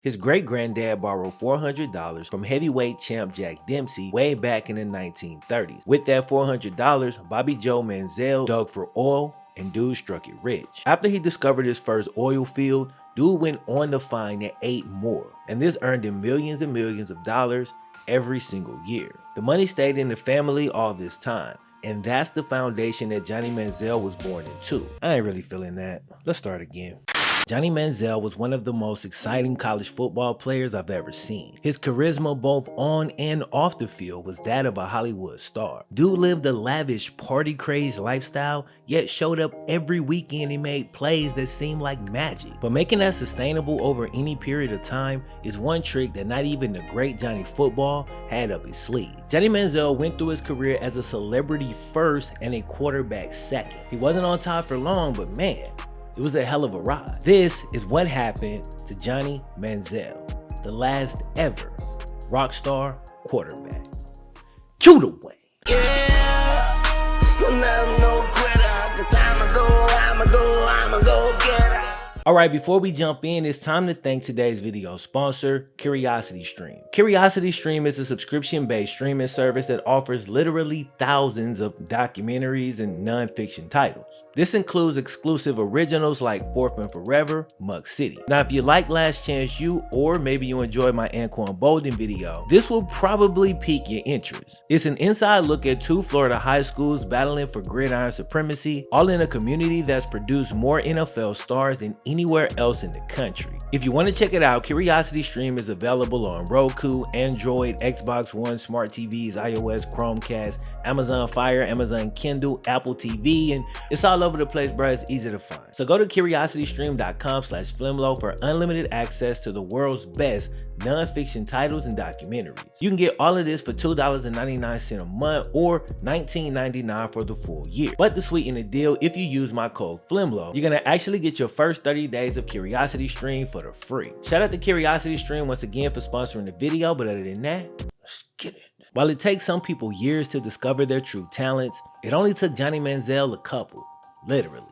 His great-granddad borrowed $400 from heavyweight champ Jack Dempsey way back in the 1930s. With that $400, Bobby Joe Manziel dug for oil and dude struck it rich. After he discovered his first oil field, dude went on to find 8 more, and this earned him millions and millions of dollars every single year. The money stayed in the family all this time, and that's the foundation that Johnny Manziel was born into. I ain't really feeling that. Let's start again. Johnny Manziel was one of the most exciting college football players I've ever seen. His charisma both on and off the field was that of a Hollywood star. Dude lived a lavish, party-crazed lifestyle, yet showed up every weekend and made plays that seemed like magic. But making that sustainable over any period of time is one trick that not even the great Johnny Football had up his sleeve. Johnny Manziel went through his career as a celebrity first and a quarterback second. He wasn't on top for long, but man, it was a hell of a ride. This is what happened to Johnny Manziel, the last ever Rockstar quarterback. Cue the way. Alright, before we jump in, it's time to thank today's video sponsor, CuriosityStream. CuriosityStream is a subscription-based streaming service that offers literally thousands of documentaries and non-fiction titles. This includes exclusive originals like Fourth and Forever, Muck City. Now, if you like Last Chance U, or maybe you enjoyed my Anquan Bolden video, this will probably pique your interest. It's an inside look at 2 Florida high schools battling for gridiron supremacy, all in a community that's produced more NFL stars than anywhere else in the country. If you want to check it out, CuriosityStream is available on Roku, Android, Xbox One, Smart TVs, iOS, Chromecast, Amazon Fire, Amazon Kindle, Apple TV, and it's all over the place, bro. It's easy to find. So go to curiositystream.com/FlemLo for unlimited access to the world's best non-fiction titles and documentaries. You can get all of this for $2.99 a month or $19.99 for the full year. But to sweeten the deal, if you use my code FlemLo, you're gonna actually get your first 30 days of CuriosityStream for the free. Shout out to CuriosityStream once again for sponsoring the video, but other than that, let's get it. While it takes some people years to discover their true talents, it only took Johnny Manziel a couple, literally.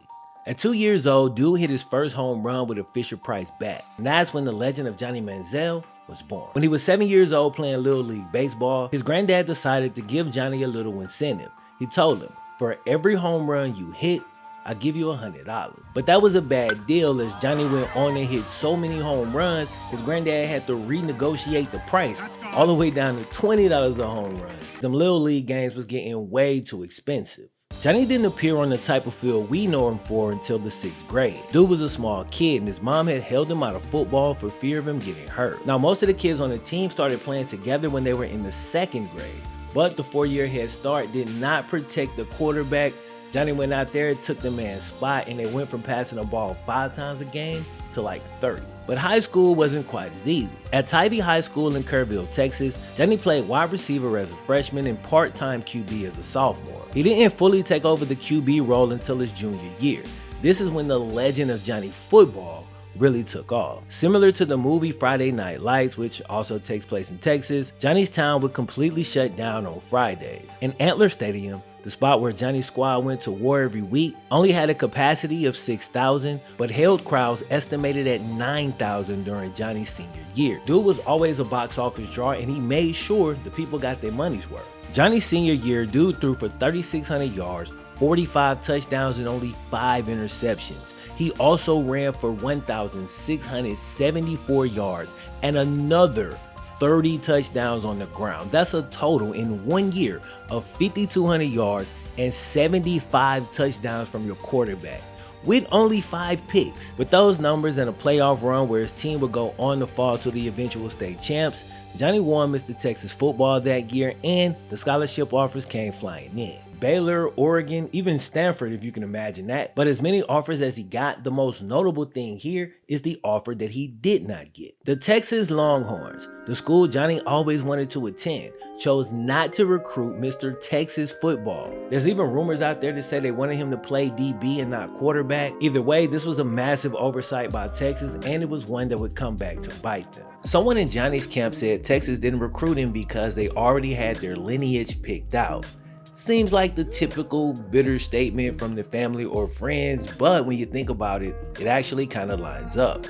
At 2 years old, dude hit his first home run with a Fisher-Price bat, and that's when the legend of Johnny Manziel was born. When he was 7 years old playing Little League Baseball, his granddad decided to give Johnny a little incentive. He told him, for every home run you hit, I'll give you $100. But that was a bad deal, as Johnny went on and hit so many home runs, his granddad had to renegotiate the price all the way down to $20 a home run. Them Little League games was getting way too expensive. Johnny didn't appear on the type of field we know him for until the 6th grade. Dude was a small kid and his mom had held him out of football for fear of him getting hurt. Now, most of the kids on the team started playing together when they were in the 2nd grade, but the 4-year head start did not protect the quarterback. Johnny went out there, took the man's spot, and they went from passing the ball 5 times a game to like 30. But high school wasn't quite as easy. At Tybee High School in Kerrville, Texas, Johnny played wide receiver as a freshman and part-time QB as a sophomore. He didn't fully take over the QB role until his junior year. This is when the legend of Johnny Football really took off. Similar to the movie Friday Night Lights, which also takes place in Texas, Johnny's town would completely shut down on Fridays. In Antler Stadium, the spot where Johnny's squad went to war every week, only had a capacity of 6,000, but held crowds estimated at 9,000 during Johnny's senior year. Dude was always a box office draw, and he made sure the people got their money's worth. Johnny's senior year, dude threw for 3,600 yards, 45 touchdowns, and only 5 interceptions. He also ran for 1,674 yards and another 30 touchdowns on the ground. That's a total in 1 year of 5,200 yards and 75 touchdowns from your quarterback, with only 5 picks. With those numbers and a playoff run where his team would go on to fall to the eventual state champs, Johnny won Mr. Texas Football that year, and the scholarship offers came flying in. Baylor, Oregon, even Stanford, if you can imagine that. But as many offers as he got, the most notable thing here is the offer that he did not get. The Texas Longhorns, the school Johnny always wanted to attend, chose not to recruit Mr. Texas Football. There's even rumors out there that say they wanted him to play DB and not quarterback. Either way, this was a massive oversight by Texas, and it was one that would come back to bite them. Someone in Johnny's camp said Texas didn't recruit him because they already had their lineage picked out. Seems like the typical bitter statement from the family or friends, but when you think about it, it actually kind of lines up.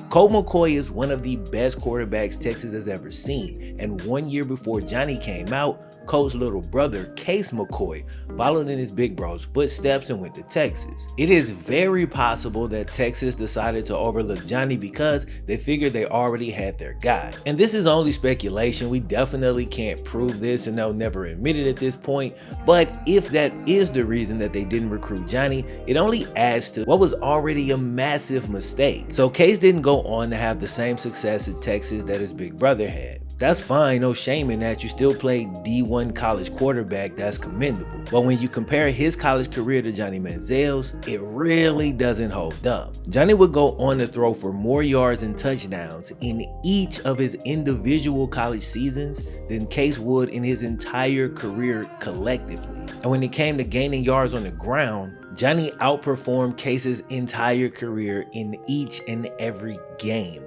Colt McCoy is one of the best quarterbacks Texas has ever seen, and 1 year before Johnny came out, Colt's little brother, Case McCoy, followed in his big bro's footsteps and went to Texas. It is very possible that Texas decided to overlook Johnny because they figured they already had their guy. And this is only speculation, we definitely can't prove this and they'll never admit it at this point, but if that is the reason that they didn't recruit Johnny, it only adds to what was already a massive mistake. So Case didn't go on to have the same success at Texas that his big brother had. That's fine, no shame in that. You still played D1 college quarterback, that's commendable. But when you compare his college career to Johnny Manziel's, it really doesn't hold up. Johnny would go on to throw for more yards and touchdowns in each of his individual college seasons than Case would in his entire career collectively. And when it came to gaining yards on the ground, Johnny outperformed Case's entire career in each and every game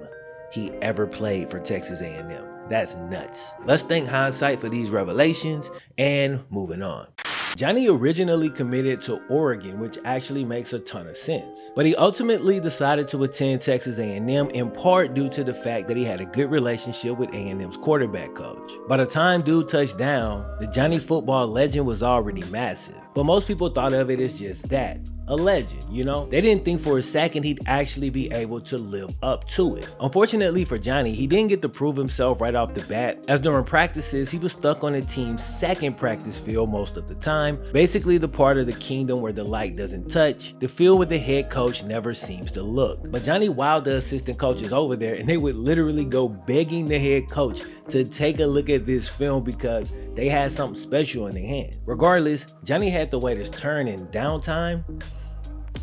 he ever played for Texas A&M. That's nuts. Let's thank hindsight for these revelations and moving on. Johnny originally committed to Oregon, which actually makes a ton of sense. But he ultimately decided to attend Texas A&M in part due to the fact that he had a good relationship with A&M's quarterback coach. By the time dude touched down, the Johnny football legend was already massive. But most people thought of it as just that. A legend, you know? They didn't think for a second he'd actually be able to live up to it. Unfortunately for Johnny, he didn't get to prove himself right off the bat, as during practices, he was stuck on the team's second practice field most of the time, basically the part of the kingdom where the light doesn't touch, the field where the head coach never seems to look. But Johnny wowed the assistant coaches over there, and they would literally go begging the head coach to take a look at this film because they had something special in their hand. Regardless, Johnny had to wait his turn in downtime,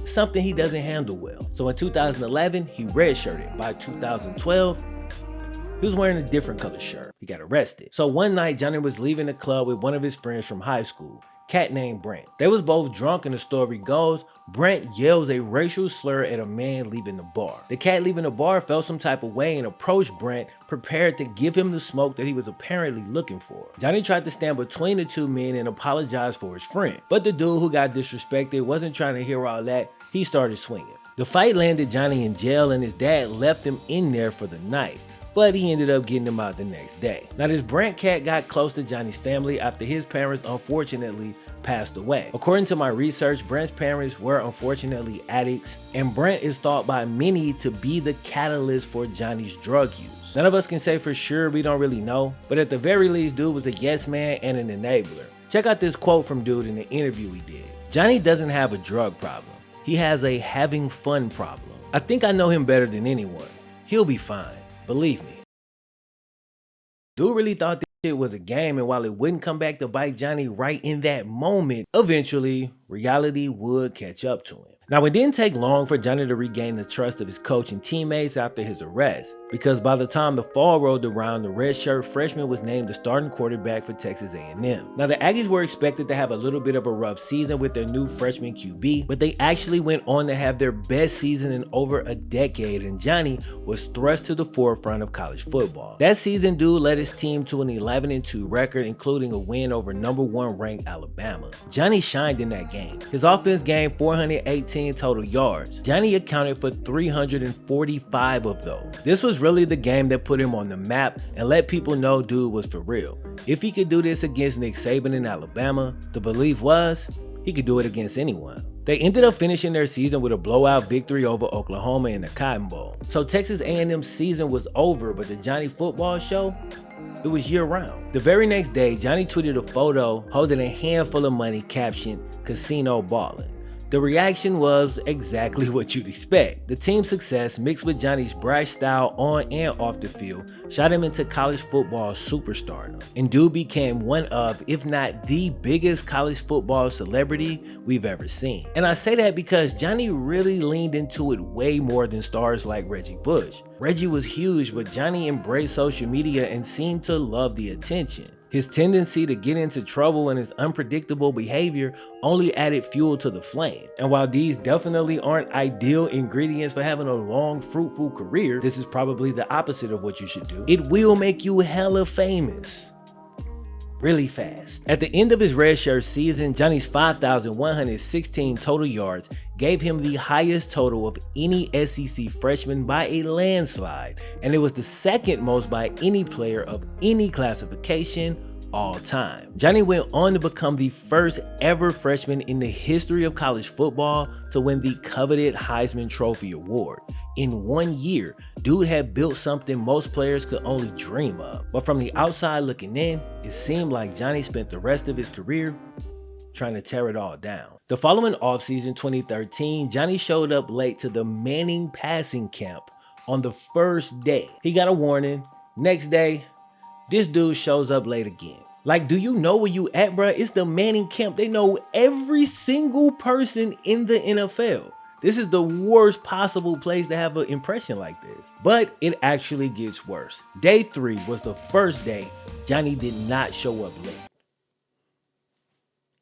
something he doesn't handle well. So in 2011, he redshirted. By 2012, he was wearing a different color shirt. He got arrested. So one night, Johnny was leaving the club with one of his friends from high school, cat named Brent. They was both drunk, and the story goes, Brent yells a racial slur at a man leaving the bar. The cat leaving the bar felt some type of way and approached Brent, prepared to give him the smoke that he was apparently looking for. Johnny tried to stand between the two men and apologize for his friend, but the dude who got disrespected wasn't trying to hear all that. He started swinging. The fight landed Johnny in jail, and his dad left him in there for the night, but he ended up getting him out the next day. Now this Brent cat got close to Johnny's family after his parents unfortunately passed away. According to my research, Brent's parents were unfortunately addicts, and Brent is thought by many to be the catalyst for Johnny's drug use. None of us can say for sure, we don't really know, but at the very least, dude was a yes man and an enabler. Check out this quote from dude in the interview he did. Johnny doesn't have a drug problem. He has a having fun problem. I think I know him better than anyone. He'll be fine, believe me. Dude really thought this shit was a game, and while it wouldn't come back to bite Johnny right in that moment, eventually reality would catch up to him. Now, it didn't take long for Johnny to regain the trust of his coach and teammates after his arrest, because by the time the fall rolled around, the redshirt freshman was named the starting quarterback for Texas A&M. Now, the Aggies were expected to have a little bit of a rough season with their new freshman QB, but they actually went on to have their best season in over a decade, and Johnny was thrust to the forefront of college football. That season, dude led his team to an 11-2 record, including a win over #1 ranked Alabama. Johnny shined in that game. His offense gained 418 total yards. Johnny accounted for 345 of those. This was really the game that put him on the map and let people know dude was for real. If he could do this against Nick Saban in Alabama, the belief was he could do it against anyone. They ended up finishing their season with a blowout victory over Oklahoma in the Cotton Bowl. So Texas A&M's season was over, but the Johnny football show, it was year-round. The very next day, Johnny tweeted a photo holding a handful of money captioned "Casino Ballin'." The reaction was exactly what you'd expect. The team's success, mixed with Johnny's brash style on and off the field, shot him into college football superstardom. And dude became one of, if not the biggest college football celebrity we've ever seen. And I say that because Johnny really leaned into it way more than stars like Reggie Bush. Reggie was huge, but Johnny embraced social media and seemed to love the attention. His tendency to get into trouble and his unpredictable behavior only added fuel to the flame. And while these definitely aren't ideal ingredients for having a long, fruitful career, this is probably the opposite of what you should do. It will make you hella famous. really fast. At the end of his redshirt season, Johnny's 5,116 total yards gave him the highest total of any SEC freshman by a landslide, and it was the second most by any player of any classification all time. Johnny went on to become the first ever freshman in the history of college football to win the coveted Heisman Trophy award. In 1 year, dude had built something most players could only dream of. But from the outside looking in, it seemed like Johnny spent the rest of his career trying to tear it all down. The following offseason, 2013, Johnny showed up late to the Manning passing camp on the first day. He got a warning. Next day, this dude shows up late again. Like, do you know where you at, bruh? It's the Manning camp. They know every single person in the NFL. This is the worst possible place to have an impression like this. But it actually gets worse. Day 3 was the first day Johnny did not show up late.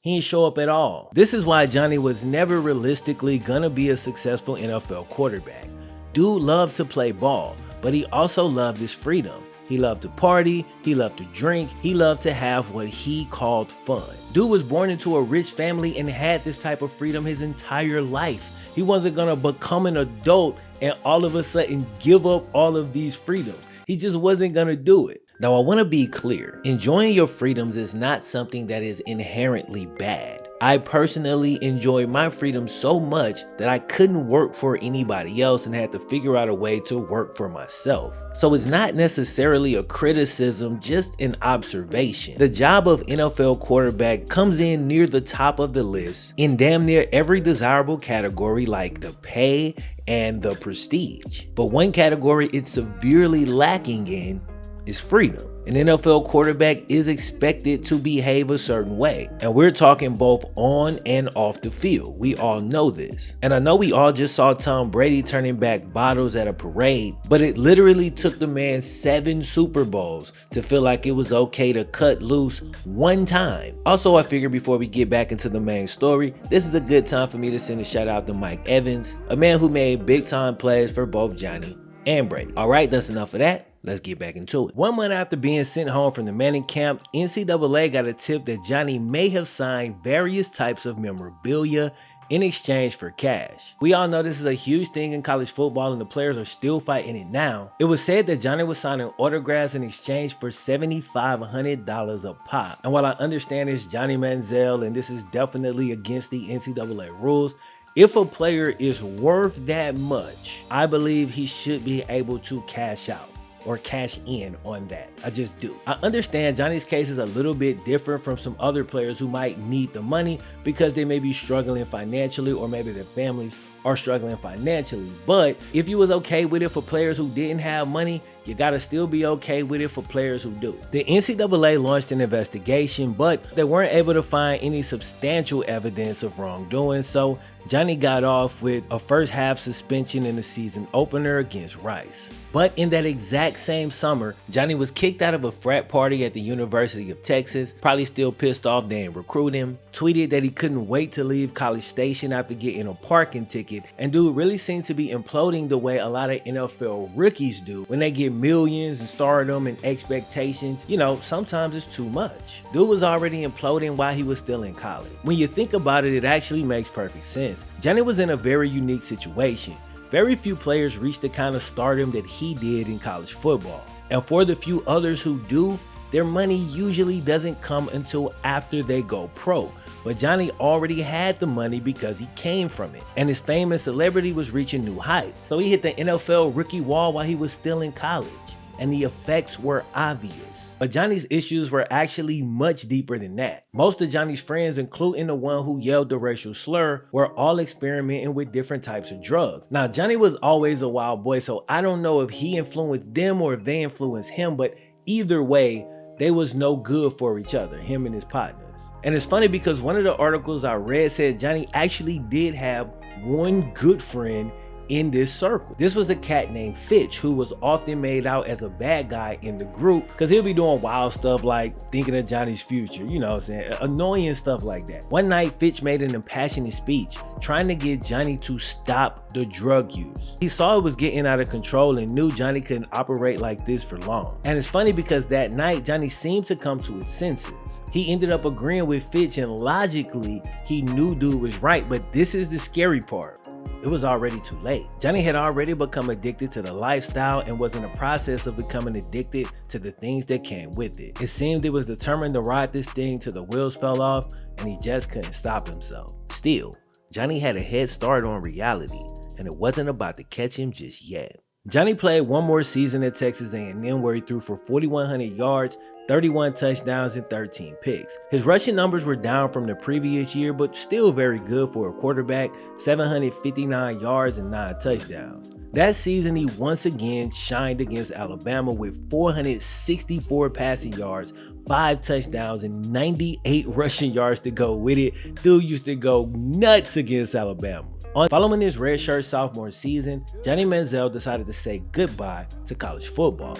He didn't show up at all. This is why Johnny was never realistically gonna be a successful NFL quarterback. Dude loved to play ball, but he also loved his freedom. He loved to party, he loved to drink, he loved to have what he called fun. Dude was born into a rich family and had this type of freedom his entire life. He wasn't gonna become an adult and all of a sudden give up all of these freedoms. He just wasn't gonna do it. Now, I wanna be clear, enjoying your freedoms is not something that is inherently bad. I personally enjoy my freedom so much that I couldn't work for anybody else and had to figure out a way to work for myself. So it's not necessarily a criticism, just an observation. The job of NFL quarterback comes in near the top of the list in damn near every desirable category, like the pay and the prestige. But one category it's severely lacking in is freedom. An NFL quarterback is expected to behave a certain way, and we're talking both on and off the field. We all know this. And I know we all just saw Tom Brady turning back bottles at a parade, but it literally took the man 7 Super Bowls to feel like it was okay to cut loose one time. Also, I figured before we get back into the main story, this is a good time for me to send a shout out to Mike Evans, a man who made big time plays for both Johnny and Brady. All right, that's enough of that. Let's get back into it. 1 month after being sent home from the Manning camp, NCAA got a tip that Johnny may have signed various types of memorabilia in exchange for cash. We all know this is a huge thing in college football and the players are still fighting it now. It was said that Johnny was signing autographs in exchange for $7,500 a pop. And while I understand it's Johnny Manziel and this is definitely against the NCAA rules, if a player is worth that much, I believe he should be able to cash out or cash in on that. I just do. I understand Johnny's case is a little bit different from some other players who might need the money because they may be struggling financially or maybe their families are struggling financially. But if you was okay with it for players who didn't have money, you gotta still be okay with it for players who do. The NCAA launched an investigation, but they weren't able to find any substantial evidence of wrongdoing, so Johnny got off with a first half suspension in the season opener against Rice. But in that exact same summer, Johnny was kicked out of a frat party at the University of Texas, probably still pissed off they didn't recruit him, tweeted that he couldn't wait to leave College Station after getting a parking ticket, and dude really seems to be imploding the way a lot of NFL rookies do when they get millions and stardom and expectations. You know, sometimes it's too much. Dude was already imploding while he was still in college. When you think about it, it actually makes perfect sense. Johnny was in a very unique situation. Very few players reach the kind of stardom that he did in college football. And for the few others who do, their money usually doesn't come until after they go pro. But Johnny already had the money because he came from it, and his fame and celebrity was reaching new heights. So he hit the NFL rookie wall while he was still in college, and the effects were obvious. But Johnny's issues were actually much deeper than that. Most of Johnny's friends, including the one who yelled the racial slur, were all experimenting with different types of drugs. Now, Johnny was always a wild boy, so I don't know if he influenced them or if they influenced him, but either way, they was no good for each other, him and his partners. And it's funny because one of the articles I read said Johnny actually did have one good friend in this circle. This was a cat named Fitch, who was often made out as a bad guy in the group because he'll be doing wild stuff like thinking of Johnny's future, you know what I'm saying, annoying stuff like that. One night, Fitch made an impassioned speech trying to get Johnny to stop the drug use. He saw it was getting out of control and knew Johnny couldn't operate like this for long. And it's funny because that night, Johnny seemed to come to his senses. He ended up agreeing with Fitch, and logically, he knew dude was right, but this is the scary part. It was already too late. Johnny had already become addicted to the lifestyle and was in the process of becoming addicted to the things that came with it. It seemed he was determined to ride this thing till the wheels fell off, and he just couldn't stop himself. Still, Johnny had a head start on reality, and it wasn't about to catch him just yet. Johnny played one more season at Texas A&M where he threw for 4,100 yards, 31 touchdowns, and 13 picks. His rushing numbers were down from the previous year, but still very good for a quarterback, 759 yards and 9 touchdowns. That season, he once again shined against Alabama with 464 passing yards, 5 touchdowns, and 98 rushing yards to go with it. Dude used to go nuts against Alabama. Following his redshirt sophomore season, Johnny Manziel decided to say goodbye to college football.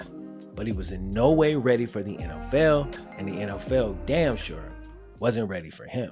But he was in no way ready for the NFL, and the NFL damn sure wasn't ready for him.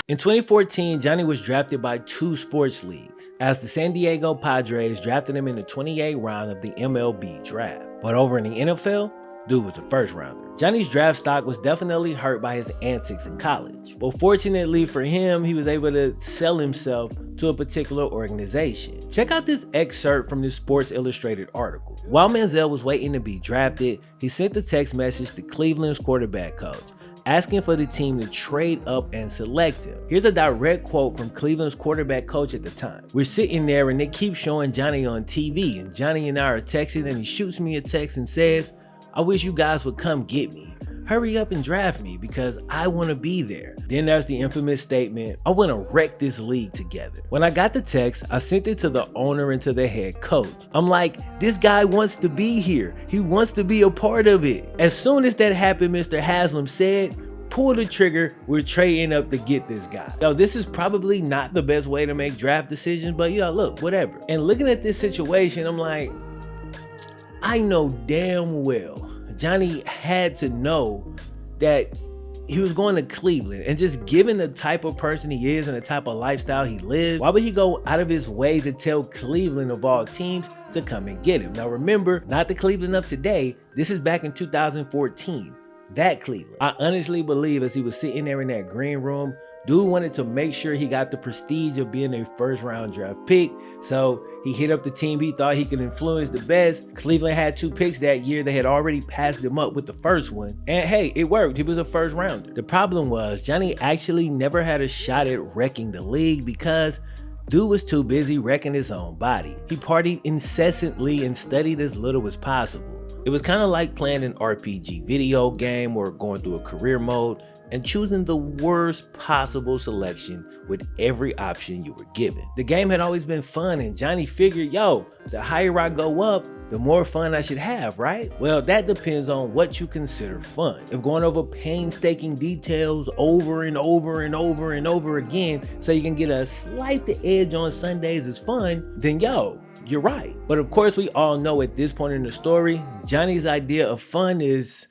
In 2014, Johnny was drafted by 2 sports leagues, as the San Diego Padres drafted him in the 28th round of the MLB draft. But over in the NFL, dude was a first rounder. Johnny's draft stock was definitely hurt by his antics in college, but fortunately for him, he was able to sell himself to a particular organization. Check out this excerpt from this Sports Illustrated article. While Manziel was waiting to be drafted, he sent a text message to Cleveland's quarterback coach, asking for the team to trade up and select him. Here's a direct quote from Cleveland's quarterback coach at the time. "We're sitting there and they keep showing Johnny on TV, and Johnny and I are texting, and he shoots me a text and says, 'I wish you guys would come get me. Hurry up and draft me because I want to be there.' Then there's the infamous statement, 'I want to wreck this league together.' When I got the text, I sent it to the owner and to the head coach. I'm like, this guy wants to be here. He wants to be a part of it." As soon as that happened, Mr. Haslam said, "Pull the trigger, we're trading up to get this guy." Yo, this is probably not the best way to make draft decisions, but look, whatever. And looking at this situation, I'm like, I know damn well Johnny had to know that he was going to Cleveland, and just given the type of person he is and the type of lifestyle he lives, why would he go out of his way to tell Cleveland of all teams to come and get him? Now remember, not the Cleveland of today, this is back in 2014, that Cleveland. I honestly believe as he was sitting there in that green room, dude wanted to make sure he got the prestige of being a first round draft pick. So he hit up the team he thought he could influence the best. Cleveland had 2 picks that year. They had already passed him up with the first one. And hey, it worked. He was a first rounder. The problem was Johnny actually never had a shot at wrecking the league because dude was too busy wrecking his own body. He partied incessantly and studied as little as possible. It was kind of like playing an RPG video game or going through a career mode and choosing the worst possible selection with every option you were given. The game had always been fun, and Johnny figured, yo, the higher I go up, the more fun I should have, right? Well, that depends on what you consider fun. If going over painstaking details over and over and over and over again so you can get a slight edge on Sundays is fun, then yo, you're right. But of course, we all know at this point in the story, Johnny's idea of fun is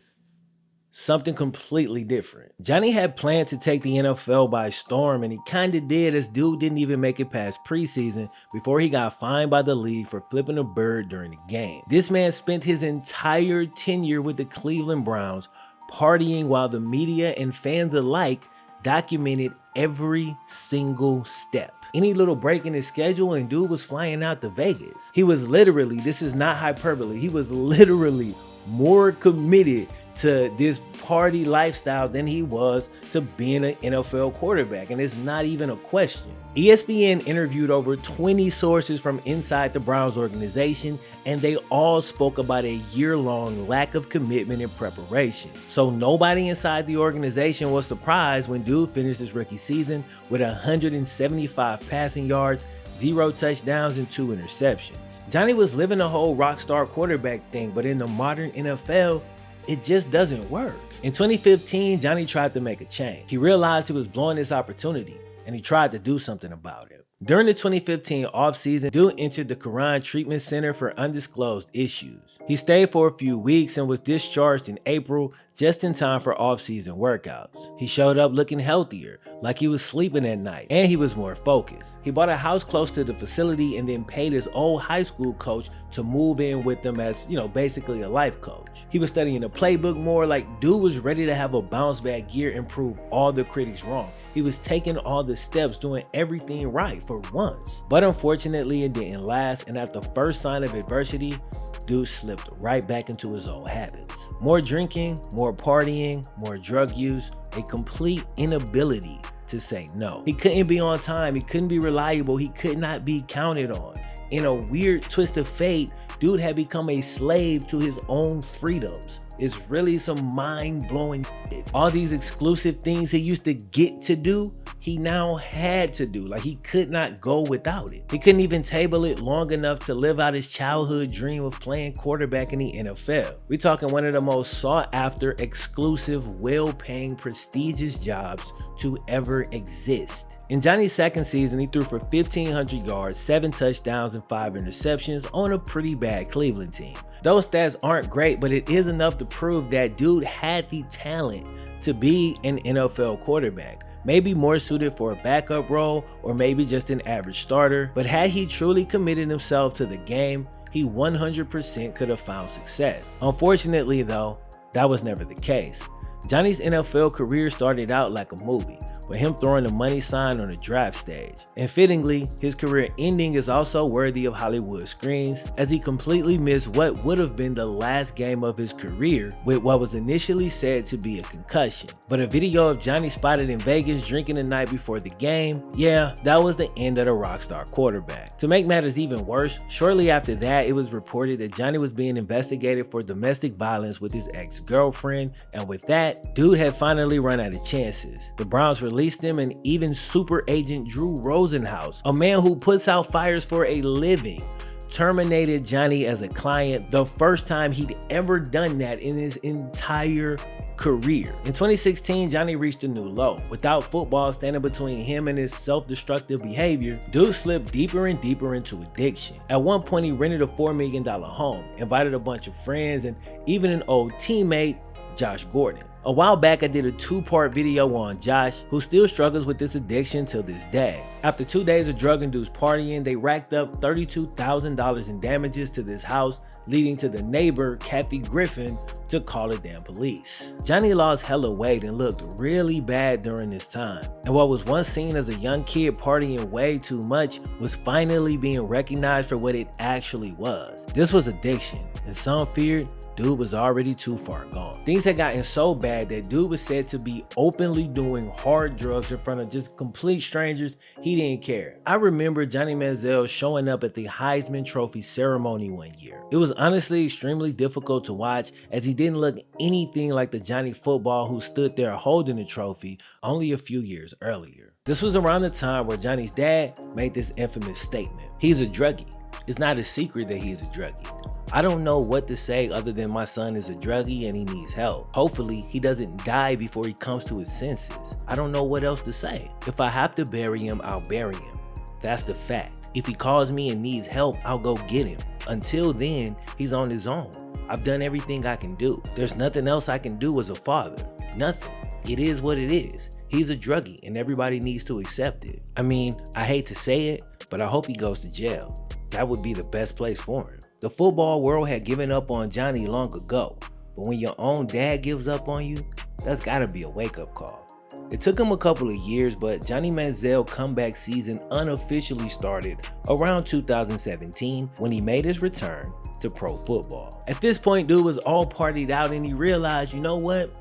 something completely different. Johnny had planned to take the NFL by storm, and he kinda did, as dude didn't even make it past preseason before he got fined by the league for flipping a bird during the game. This man spent his entire tenure with the Cleveland Browns partying while the media and fans alike documented every single step. Any little break in his schedule and dude was flying out to Vegas. He was literally, this is not hyperbole, he was literally more committed to this party lifestyle than he was to being an NFL quarterback, and it's not even a question. ESPN interviewed over 20 sources from inside the Browns organization, and they all spoke about a year-long lack of commitment and preparation. So nobody inside the organization was surprised when dude finished his rookie season with 175 passing yards, 0 touchdowns, and 2 interceptions. Johnny was living the whole Rockstar quarterback thing, but in the modern NFL, it just doesn't work. In 2015, Johnny tried to make a change. He realized he was blowing this opportunity, and he tried to do something about it. During the 2015 offseason, Dude entered the Quran Treatment Center for undisclosed issues. He stayed for a few weeks and was discharged in April, just in time for off-season workouts. He showed up looking healthier, like he was sleeping at night, and he was more focused. He bought a house close to the facility and then paid his old high school coach to move in with him as, basically a life coach. He was studying the playbook more. Like, Dude was ready to have a bounce back year and prove all the critics wrong. He was taking all the steps, doing everything right for once. But unfortunately, it didn't last, and at the first sign of adversity, Dude slipped right back into his old habits. More drinking, more partying, more drug use, a complete inability to say no. He couldn't be on time, he couldn't be reliable, he could not be counted on. In a weird twist of fate, Dude had become a slave to his own freedoms. It's really some mind-blowing shit. All these exclusive things he used to get to do, he now had to do. Like, he could not go without it. He couldn't even table it long enough to live out his childhood dream of playing quarterback in the NFL. We're talking one of the most sought after, exclusive, well-paying, prestigious jobs to ever exist. In Johnny's second season, he threw for 1,500 yards, 7 touchdowns, and 5 interceptions on a pretty bad Cleveland team. Those stats aren't great, but it is enough to prove that Dude had the talent to be an NFL quarterback. Maybe more suited for a backup role, or maybe just an average starter. But had he truly committed himself to the game, he 100% could have found success. Unfortunately though, that was never the case. Johnny's NFL career started out like a movie, with him throwing the money sign on the draft stage. And fittingly, his career ending is also worthy of Hollywood screens, as he completely missed what would have been the last game of his career with what was initially said to be a concussion. But a video of Johnny spotted in Vegas drinking the night before the game, yeah, that was the end of the Rockstar quarterback. To make matters even worse, shortly after that, it was reported that Johnny was being investigated for domestic violence with his ex-girlfriend, and with that, Dude had finally run out of chances. The Browns released him, and even super agent Drew Rosenhaus, a man who puts out fires for a living, terminated Johnny as a client, the first time he'd ever done that in his entire career. In 2016, Johnny reached a new low. Without football standing between him and his self-destructive behavior, Dude slipped deeper and deeper into addiction. At one point, he rented a $4 million home, invited a bunch of friends, and even an old teammate, Josh Gordon. A while back, I did a 2-part video on Josh, who still struggles with this addiction till this day. After 2 days of drug-induced partying, they racked up $32,000 in damages to this house, leading to the neighbor, Kathy Griffin, to call the damn police. Johnny lost hella weight and looked really bad during this time. And what was once seen as a young kid partying way too much was finally being recognized for what it actually was. This was addiction, and some feared Dude was already too far gone. Things had gotten so bad that Dude was said to be openly doing hard drugs in front of just complete strangers. He didn't care. I remember Johnny Manziel showing up at the Heisman Trophy ceremony one year. It was honestly extremely difficult to watch, as he didn't look anything like the Johnny football who stood there holding the trophy only a few years earlier. This was around the time where Johnny's dad made this infamous statement: "He's a druggie." It's not a secret that he's a druggie. I don't know what to say other than my son is a druggie and he needs help. Hopefully, he doesn't die before he comes to his senses. I don't know what else to say. If I have to bury him, I'll bury him. That's the fact. If he calls me and needs help, I'll go get him. Until then, he's on his own. I've done everything I can do. There's nothing else I can do as a father. Nothing. It is what it is. He's a druggie and everybody needs to accept it. I mean, I hate to say it, but I hope he goes to jail. That would be the best place for him. The football world had given up on Johnny long ago, but when your own dad gives up on you, that's gotta be a wake-up call. It took him a couple of years, but Johnny Manziel comeback season unofficially started around 2017 when he made his return to pro football. At this point, Dude was all partied out and he realized, you know what?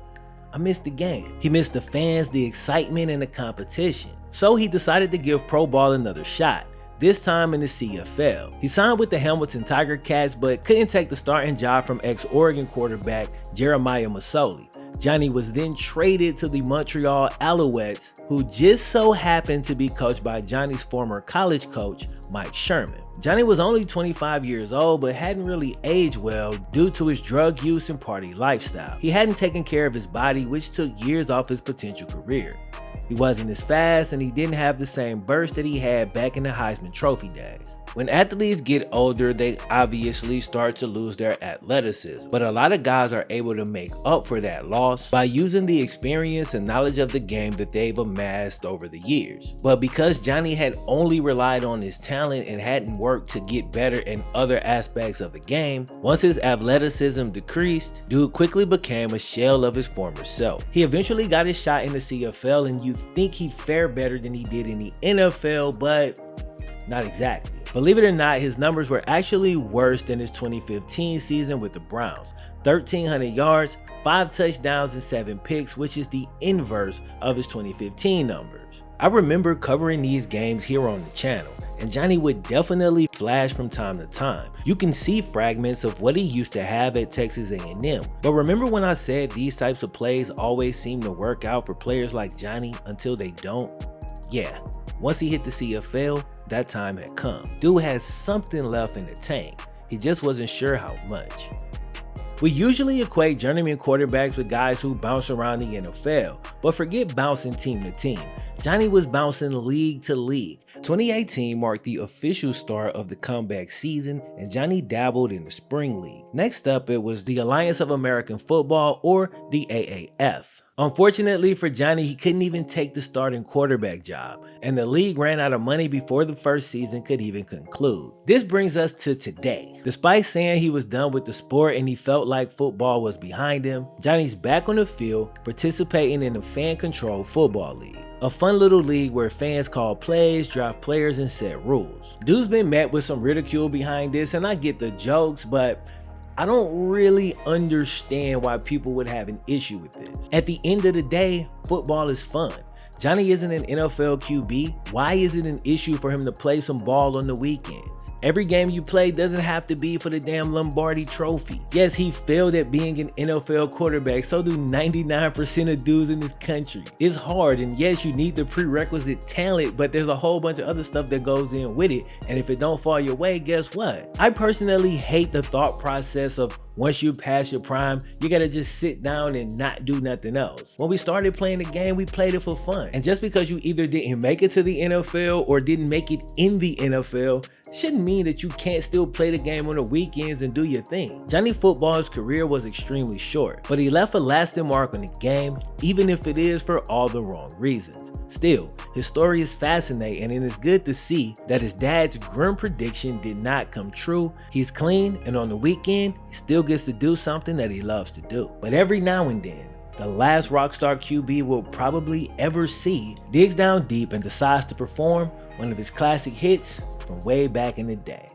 I missed the game. He missed the fans, the excitement, and the competition. So he decided to give pro ball another shot, this time in the CFL. He signed with the Hamilton Tiger Cats, but couldn't take the starting job from ex-Oregon quarterback Jeremiah Masoli. Johnny was then traded to the Montreal Alouettes, who just so happened to be coached by Johnny's former college coach, Mike Sherman. Johnny was only 25 years old, but hadn't really aged well due to his drug use and party lifestyle. He hadn't taken care of his body, which took years off his potential career. He wasn't as fast and he didn't have the same burst that he had back in the Heisman Trophy days. When athletes get older, they obviously start to lose their athleticism, but a lot of guys are able to make up for that loss by using the experience and knowledge of the game that they've amassed over the years. But because Johnny had only relied on his talent and hadn't worked to get better in other aspects of the game, once his athleticism decreased, dude quickly became a shell of his former self. He eventually got his shot in the CFL, and you'd think he'd fare better than he did in the NFL, but not exactly. Believe it or not, his numbers were actually worse than his 2015 season with the Browns. 1,300 yards, 5 touchdowns, and 7 picks, which is the inverse of his 2015 numbers. I remember covering these games here on the channel, and Johnny would definitely flash from time to time. You can see fragments of what he used to have at Texas A&M. But remember when I said these types of plays always seem to work out for players like Johnny until they don't? Yeah, once he hit the CFL, that time had come. Dude has something left in the tank. He just wasn't sure how much. We usually equate journeyman quarterbacks with guys who bounce around the NFL, but forget bouncing team to team. Johnny was bouncing league to league. 2018 marked the official start of the comeback season, and Johnny dabbled in the Spring League. Next up, it was the Alliance of American Football, or the AAF. Unfortunately for Johnny, he couldn't even take the starting quarterback job, and the league ran out of money before the first season could even conclude. This brings us to today. Despite saying he was done with the sport and he felt like football was behind him, Johnny's back on the field participating in the fan-controlled football league. A fun little league where fans call plays, draft players, and set rules. Dude's been met with some ridicule behind this, and I get the jokes, but I don't really understand why people would have an issue with this. At the end of the day, football is fun. Johnny isn't an NFL QB. Why is it an issue for him to play some ball on the weekends? Every game you play doesn't have to be for the damn Lombardi trophy. Yes, he failed at being an NFL quarterback, so do 99% of dudes in this country. It's hard, and yes, you need the prerequisite talent, but there's a whole bunch of other stuff that goes in with it, and if it don't fall your way, guess what? I personally hate the thought process of once you pass your prime, you gotta just sit down and not do nothing else. When we started playing the game, we played it for fun. And just because you either didn't make it to the NFL or didn't make it in the NFL, shouldn't mean that you can't still play the game on the weekends and do your thing. Johnny Football's career was extremely short, but he left a lasting mark on the game, even if it is for all the wrong reasons. Still, his story is fascinating, and it's good to see that his dad's grim prediction did not come true. He's clean, and on the weekend, he still gets to do something that he loves to do. But every now and then, the last Rockstar QB we'll probably ever see digs down deep and decides to perform one of his classic hits from way back in the day.